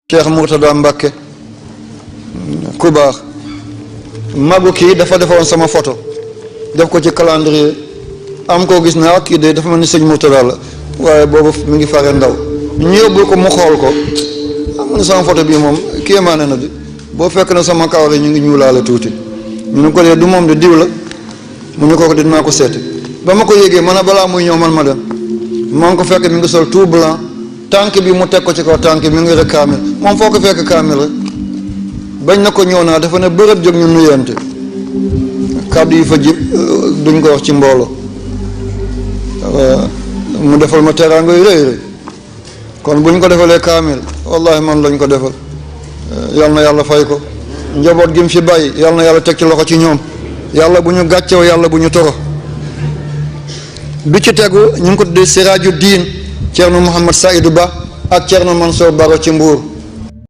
Cheikh Mourtada Mbacké ku baax magu kii dafa defoon sama photo def ko ci calendrier am koo gis naa kii de dafa mel ni sëñ Mourtada la waaye boobu mi ngi fare ndaw ñu yóbbu ko mu xool ko am na sama photo bii moom kéemaane na di boo fekk na sama kawar yi ñu ngi ñuulaale tuuti ñu ne ko dee du moom de diw la mu ne ko dinaa ko seeti ba ma ko yégee man a balaa muy ñëw man ma dem maa ngi ko fekk mi ngi sol tout blanc tànk bi mu teg ko ci kaw tànk bi mi ngi rek kaamil moom foo ko fekk kaamil rek bañ na ko ñëw naa dafa ne bërëb jóg ñu nuyante kàddu yi fa jib duñ ko wax ci mbooloo mu defal ma teraanga yu rëy rëy kon buñ ko defalee kaamil wallahi man lañ ko defal yal na yàlla fay ko njaboot gi mu fi bàyyi yal na yàlla teg ci loxo ci ñoom yàlla bu ñu gàccew yàlla bu ñu toro bi ci tegu ñu ngi ko tuddee Siraaju Diin Ceerno Mouhamed Saïdou Ba ak Ceerno Mansour Baro ci Mbuur